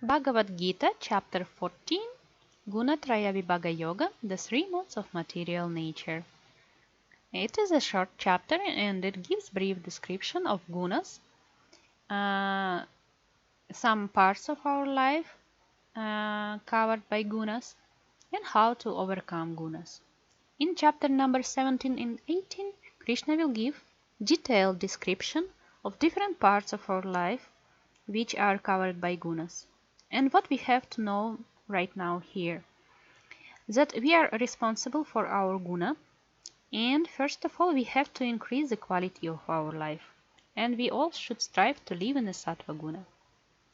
Bhagavad Gita, chapter 14, Gunatraya Vibhaga Yoga, the three modes of material nature. It is a short chapter and it gives brief description of gunas, some parts of our life covered by gunas, and how to overcome gunas. In chapter number 17 and 18, Krishna will give detailed description of different parts of our life which are covered by gunas. And what we have to know right now here, that we are responsible for our guna, and first of all we have to increase the quality of our life, and we all should strive to live in the sattva guna.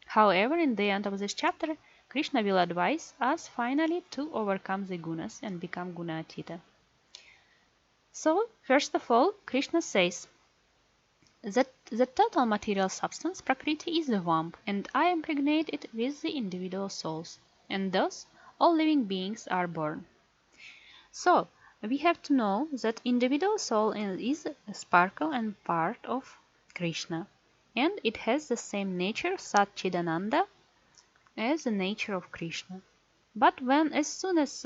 However, in the end of this chapter, Krishna will advise us finally to overcome the gunas and become gunatita. So, first of all, Krishna says that the total material substance, Prakriti, is the womb, and I impregnate it with the individual souls, and thus all living beings are born. So, we have to know that individual soul is a sparkle and part of Krishna, and it has the same nature, Satchidananda, as the nature of Krishna. But as soon as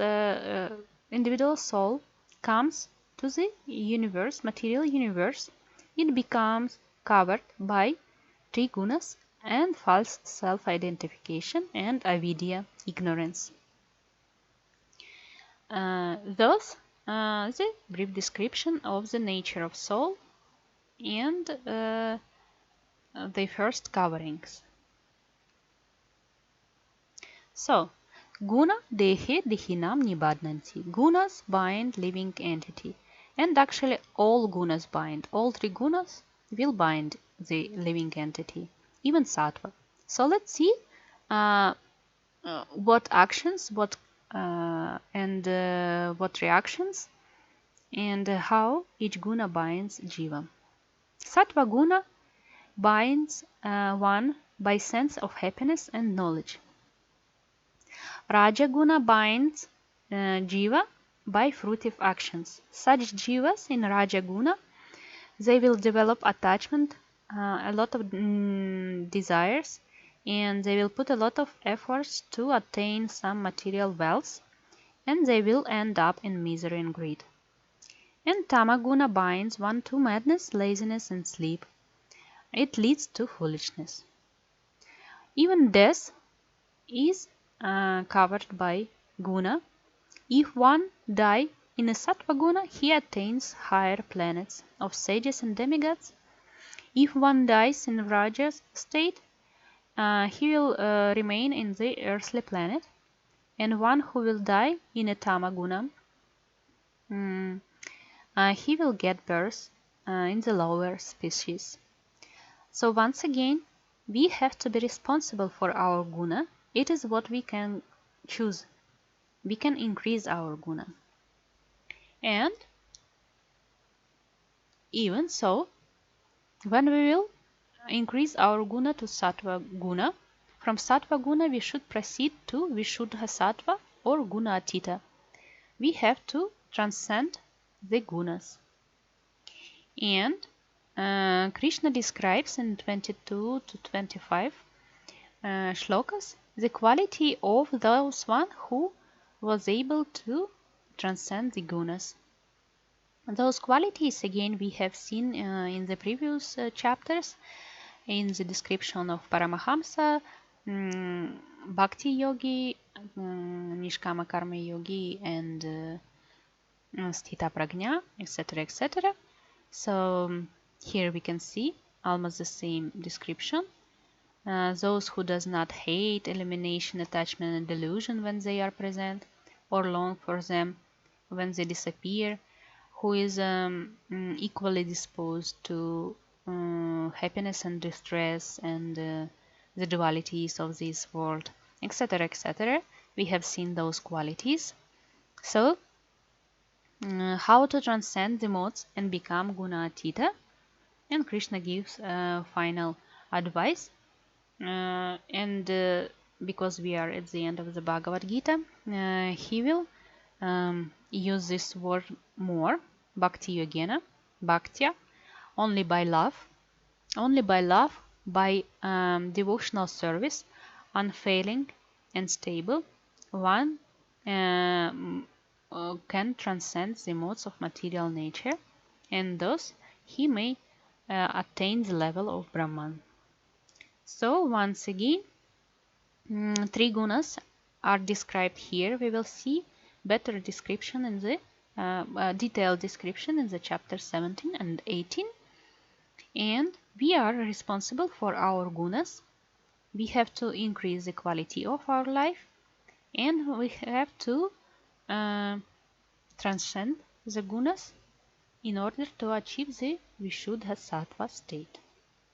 individual soul comes to the universe, material universe, it becomes covered by three gunas and false self-identification and avidya, ignorance. Thus, the brief description of the nature of soul and the first coverings. So, guna dehe dehinam nibadnanti. Gunas bind living entity. And actually all gunas bind. All three gunas will bind the living entity, even sattva. So let's see what actions, what reactions, and how each guna binds jiva. Sattva guna binds one by sense of happiness and knowledge. Raja guna binds jiva by fruitive actions. Such jivas in Raja guna, they will develop attachment, a lot of desires, and they will put a lot of efforts to attain some material wealth, and they will end up in misery and greed. And Tamaguna binds one to madness, laziness, and sleep. It leads to foolishness. Even death is covered by guna. If one die in a sattva guna, he attains higher planets of sages and demigods. If one dies in Raja's state, he will remain in the earthly planet. And one who will die in a tamaguna, he will get birth in the lower species. So once again, we have to be responsible for our guna. It is what we can choose. We can increase our guna. And even so, when we will increase our guna to sattva guna, from sattva guna we should proceed to vishuddha sattva or gunatita. We have to transcend the gunas. And Krishna describes in 22 to 25 shlokas the quality of those one who was able to transcend the gunas. Those qualities again we have seen in the previous chapters in the description of Paramahamsa, Bhakti Yogi, Nishkama Karma Yogi, and Sthita Prajna, etc., etc. So here we can see almost the same description. Those who does not hate elimination, attachment, and delusion when they are present, or long for them when they disappear, who is equally disposed to happiness and distress and the dualities of this world, etc., etc. We have seen those qualities. So, how to transcend the modes and become gunatita? And Krishna gives final advice. Because we are at the end of the Bhagavad Gita, he will use this word more, bhakti yogena, bhaktya, only by love, by devotional service, unfailing and stable, one can transcend the modes of material nature, and thus he may attain the level of Brahman. So once again, three gunas are described here. We will see better description in the detailed description in the chapter 17 and 18. And we are responsible for our gunas. We have to increase the quality of our life, and we have to transcend the gunas in order to achieve the Vishuddha Sattva state.